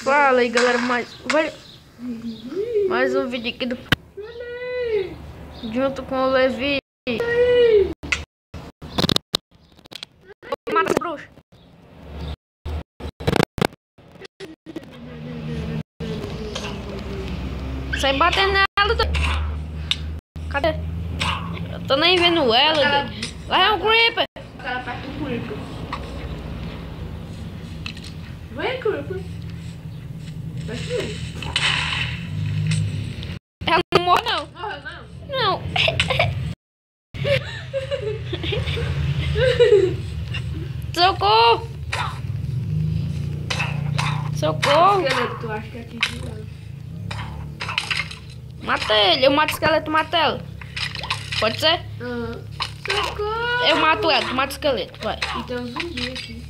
Fala aí, galera, mais um vídeo aqui do junto com o Levi. Mata essa bruxa. Sai batendo nela. Cadê? Eu tô nem vendo ela. Lá é um creeper. Ela tá com o creeper. Vem, creeper. Vai subir. Ela não morre, não. Morreu, não? Não. Socorro! Socorro! Esqueleto, tu acha que é aqui de novo? Mata ele. Eu mato o esqueleto e mato ela. Pode ser? Socorro! Eu mato ela, tu mata o esqueleto. Vai. E tem um zumbi aqui.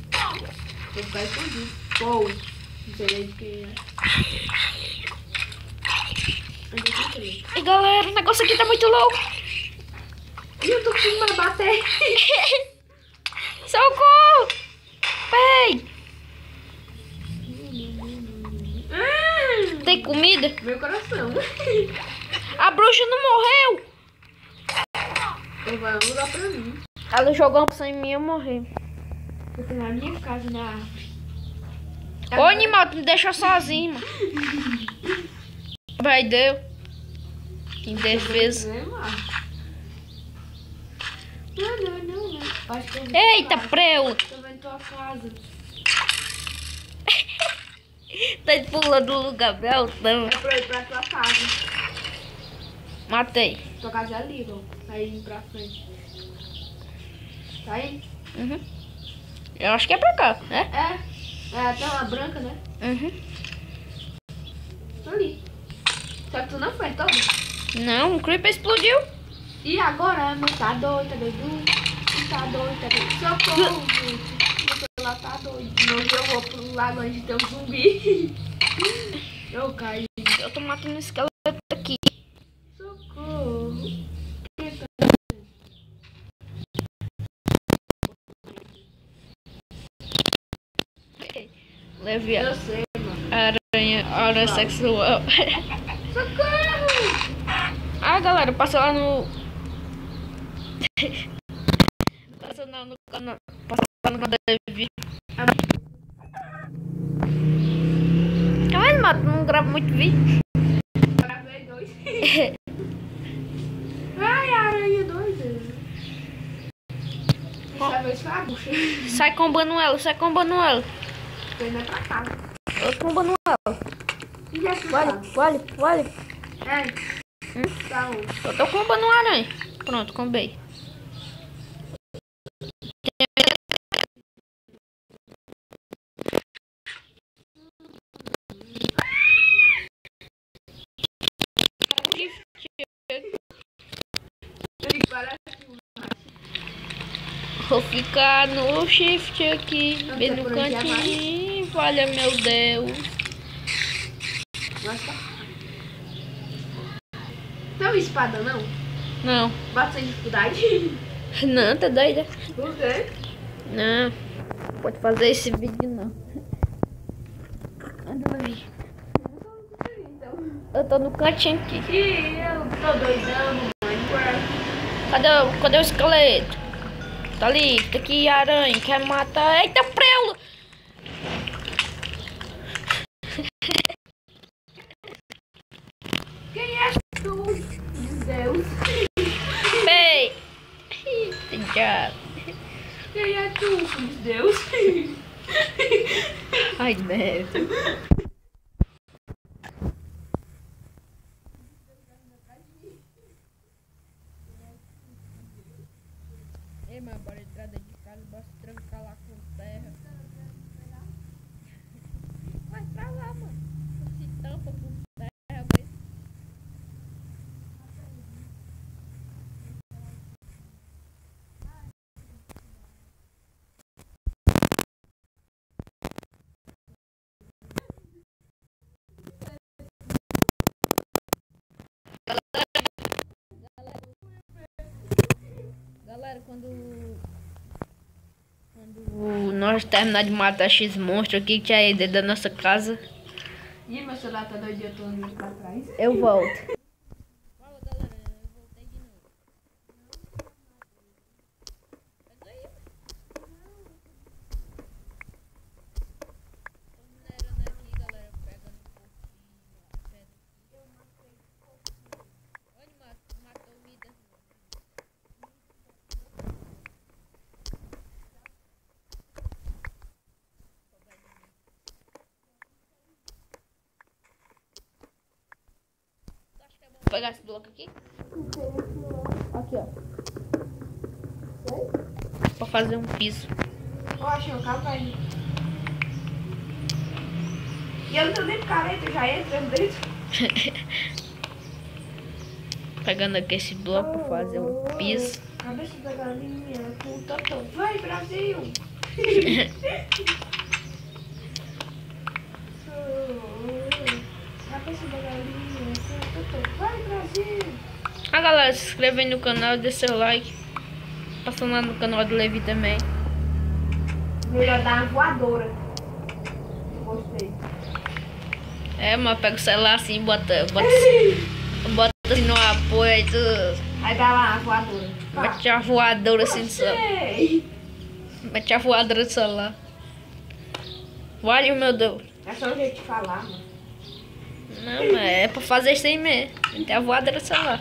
Vou ficar escondido. Pô, não sei nem de quem é. Onde é que eu tô? E galera, o negócio aqui tá muito louco. Ih, eu tô conseguindo bater. Socorro! Pei! Tem comida? Meu coração. A bruxa não morreu! Então vai um lugar pra mim. Ela jogou uma opção em mim e eu morri. Eu tô na minha casa, na árvore. Ô animal, tu me deixou sozinho, mano. Vai, deu. Indefesa. Não. Acho que eu vi Eita, tua preula! casa. Tô vendo tua casa. Tá pulando do lugar, Beltão. É pra ir pra tua casa. Matei. Tua casa é ali, ó. Tá indo pra frente. Tá aí? Uhum. Eu acho que é pra cá, né? É até uma branca, né? Uhum. Tô ali. Só que tu não foi, todo. Não, o creeper explodiu. E agora, mãe, tá doida, tá doido? Tá doida, tá doido. Socorro, gente. Meu celular tá doido. Não jogou pro lago onde tem um zumbi. Eu caí. Eu tô matando um esqueleto aqui. Socorro. Leve Eu a sei, mano. aranha sexual. Socorro! Ah, galera, passa lá no... Passa lá no canal. Passa lá no canal da Levi. Ai, mano, não grava muito vídeo. Gravei 2. Ai, a aranha doida. Dessa vez foi a bucha. Sai combando ela, sai combando ela. Tô indo pra casa. Eu tô combando ela. E já tu Vale. É. Tá onde? Eu tô combando uma aranha. Pronto, combei. Ele parece Vou ficar no shift aqui, Não, bem tá no por aqui cantinho. Valha, meu Deus. Nossa. Tem uma espada, não? Não, Bate sem dificuldade. não, tá doida? Por quê? Não, pode fazer esse vídeo não. Anda, Levi. Eu tô no cantinho aqui. E eu tô doidão no Minecraft. Cadê o esqueleto? Tá ali, tá aqui a aranha, quer matar. Eita, preula! Quem é tu? Meu Deus. Pei! Já. Quem é tu? Meu Deus. Ai, merda. Ei, mano, bora entrar dentro de casa, bora se trancar lá com terra. Vai pra lá, mano. Se tampa com terra, mas... Galera, quando nós terminar de matar X monstro aqui que é aí dentro da nossa casa, Ih, meu celular tá doido, eu tô indo pra trás. Eu volto. Fala, galera, eu voltei de novo. Pega aí. Tô minerando aqui, galera, pegando um pouquinho a pedra aqui. Eu matei um pouquinho. Olha, matou o Midas. Vou pegar esse bloco aqui. Aqui, ó. Vou fazer um piso. Ó, achei o carro caindo. E eu não tô dentro do carreta, eu já entro dentro. Pegando aqui esse bloco pra fazer um piso. Cabeça da galinha com o totão. Vai, Brasil! Cabeça da galinha com o totão. Vai, Brasil! Ah, galera, se inscreve aí no canal, deixa seu like. Passa lá no canal do Levi também. Melhor dar uma voadora. Gostei. É, mas pega o celular assim, bota assim no apoio aí tu Aí dá lá a voadora. mete a voadora assim no celular. Sei. Mete a voadora no celular. Vale, meu Deus. É só o jeito de falar, mano. Não, mas é pra fazer isso aí mesmo. Meter a voadora no celular.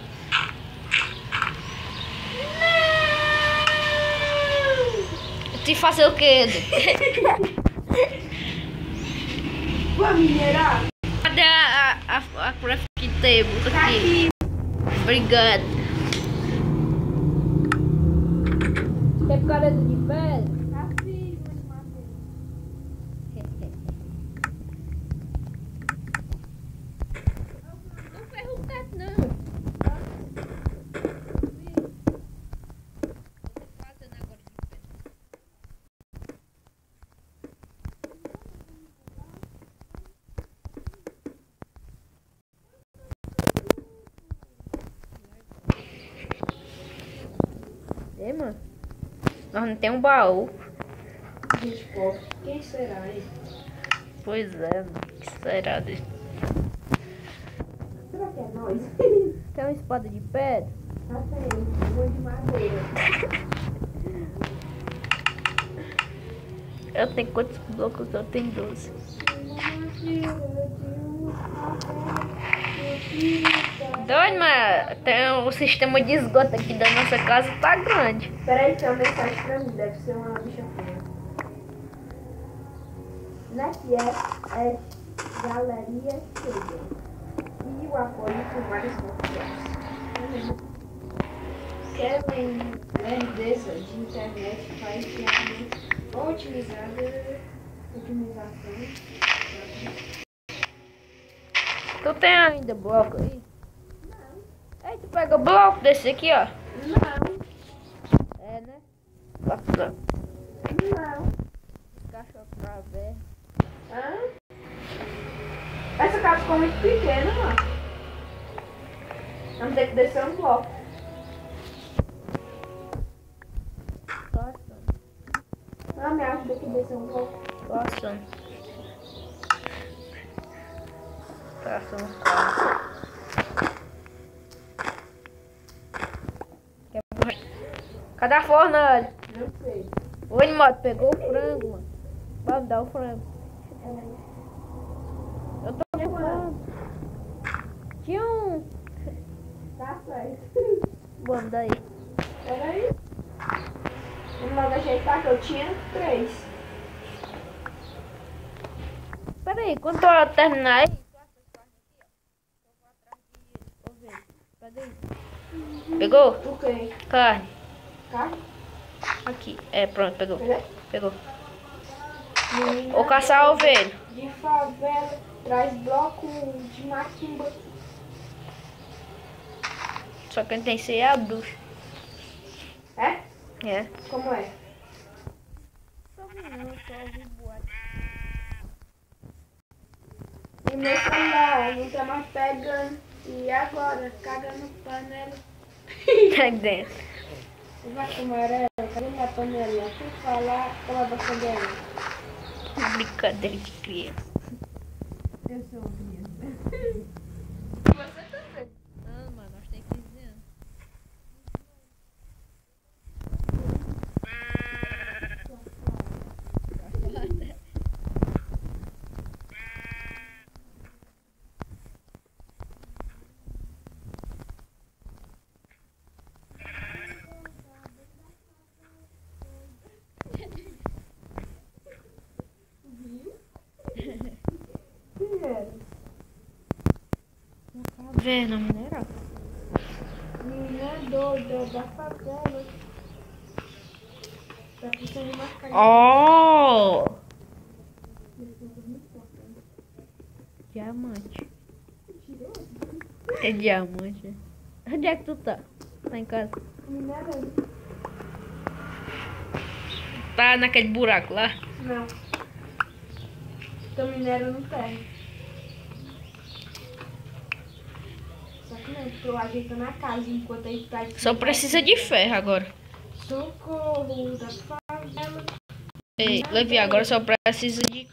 Te fazer o quê, Edu? Vamos minerar? Cadê a crafting table? Tá aqui. Obrigado. Tem cara de pedra? Tá aqui, mas matei. Não ferro o teto, não. Fazendo agora de pedra. Ei, mano. Nós não temos um baú. Gente, pô, quem será, hein? Pois é, mano. Que será desse? Será que é nós? Tem uma espada de pedra? Tá tem, vou de madeira. Eu tenho quantos blocos? Eu tenho 12. Doido, mas tem um sistema de esgoto aqui da nossa casa, tá grande. Peraí, tem uma mensagem pra mim, deve ser uma bicha feia. Nesse é galeria cheia. E o apoio com vários conteúdos. Quer lembrança de internet para otimização. Tu tem ainda bloco aí? Não. Aí tu pega bloco desse aqui, ó. Não, É, né? Bacana. não. Caixa pra ver. Hã? Essa casa ficou muito pequena, mano. Vamos ter que descer um bloco. Ah, me ajuda que descer um bloco. Passando. Cadê a fornalha? Não sei. Oi, moto, pegou o frango, mano. Vamos dar o frango. Eu tô levando. Tinha um. Tá certo. Vamos daí. Peraí. Vamos logo ajeitar que eu tinha 3. Pera aí, quando eu terminar aí. Cadê isso? Pegou? O quê? Carne. Carne? Aqui. É, pronto, pegou. Peraí. Pegou. Menina Vou caçar a ovelha. de favela traz bloco de macumba. Só que não tem que ser a bruxa. É? É. Como é? Só ouvi boate. E meu celular não tá mais pegando. E agora? Cagando panela. Aqui dentro. Vaca amarela, cadê minha panela? Fui falar, ela vai fazer aí. Brincadeira de criança. Eu sou uma criança. Você também. Não, mano, nós temos 15 anos. Vê na mineral. Menina doida da favela. Tá precisando marcar. Oh! Diamante. É diamante. Onde é que tu tá? Tá em casa? Minerando. Tá naquele buraco lá? Não. Tô minerando terra. Só que não, tô ajeitando a casa enquanto ele tá aqui. Só precisa de ferro agora. Socorro da favela. Ei, Levi, agora só precisa de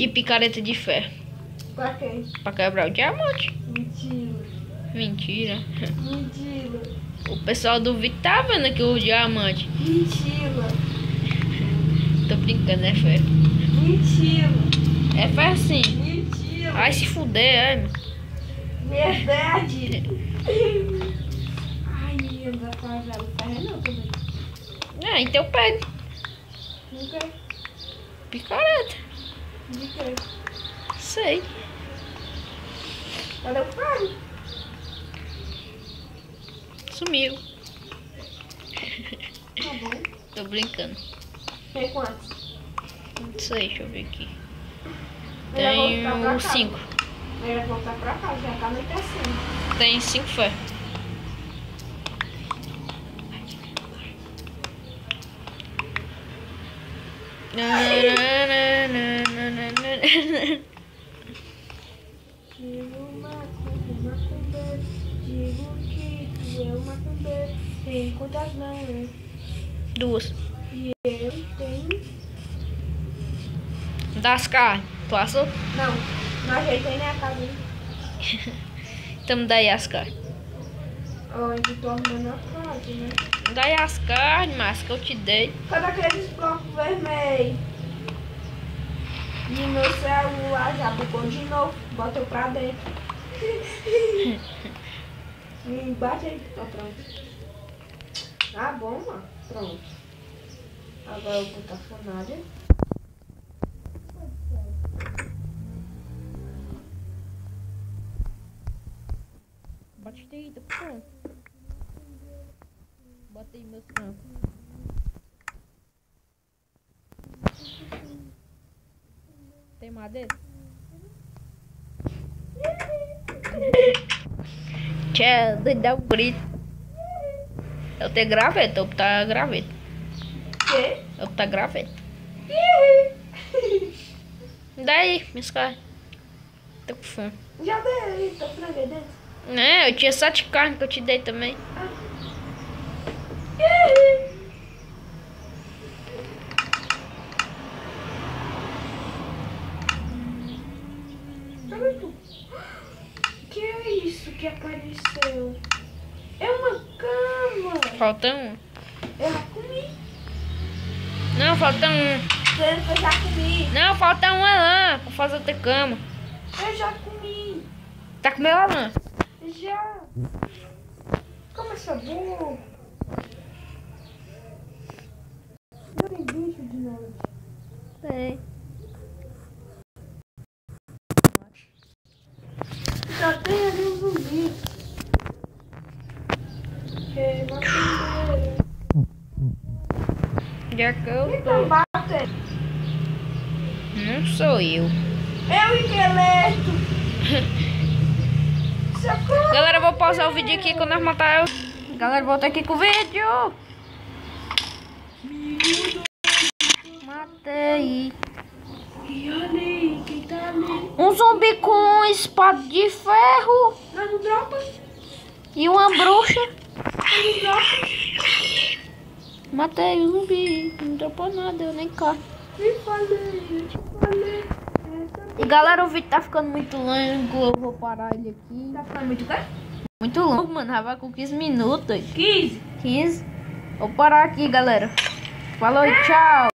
picareta de ferro. Pra quê? Pra quebrar o diamante. Mentira. Mentira. Mentira. O pessoal do Vitor tá vendo aqui o diamante. Mentira. Tô brincando, é ferro. Mentira. É ferro sim. Mentira. Vai se fuder, é, mano. Verdade. Ai, menina da favela. Tá não também. É, então pega. Nunca. Picareta. De quê? Sei. Cadê o pai? Sumiu. Tá bom. Tô brincando. Tem quantos? Não sei, deixa eu ver aqui. Ele vai voltar pra Tenho casa. 5. Ele vai voltar pra casa, já tá anoitecendo. Tem 5 ferro. Digo macumbeiro, digo que tu é um macumbeiro. Tem quantas mãos? 2. E eu tenho... Das carnes. Tu assou? Não, não ajeitei nem a casa. Então me dá aí as carnes. Ó, eu tô arrumando a casa, né? Me dá aí as carnes, mas que eu te dei. Cadê aqueles blocos vermelhos? E meu celular já bugou de novo. Botou pra dentro. Bate aí. Ó, pronto. Tá bom, ó. Pronto. Agora eu vou botar a fornalha. Bate aí, tá pronto. Bota aí meus trampos. Tem madeira? Tchau, dá um grito. Eu tenho graveta, eu botar graveta. Quê? Eu botar graveta. Daí, minhas caras. Tô com fome. Já dei, tô frango aí dentro. É, eu tinha 7 carnes que eu te dei também. Que é isso que apareceu? É uma cama. Falta um. Eu já comi. Não, falta um. Eu já comi. Não, falta uma lã pra fazer outra cama. Eu já comi. Tá comendo a lã? Já. Como é sabor? Não tem bicho de noite. Tem. Só tem ali um zumbi. Que macumbeiro. Já que eu Quem tô. tá batendo? Não sou eu. É o esqueleto. Socorro. Galera, eu vou pausar o vídeo aqui quando nós matar eu. Galera, volta aqui com o vídeo. Matei. E olha aí, quem tá ali? Um zumbi com espada de ferro. Mas não dropa? E uma bruxa. Mas não dropa? Matei o zumbi. Não dropou nada, eu nem cá. Eu te falei. E galera, o vídeo tá ficando muito longo. Eu vou parar ele aqui. Tá ficando muito bem? Muito longo, mano. Já vai com 15 minutos. 15. 15. Vou parar aqui, galera. Falou, tchau.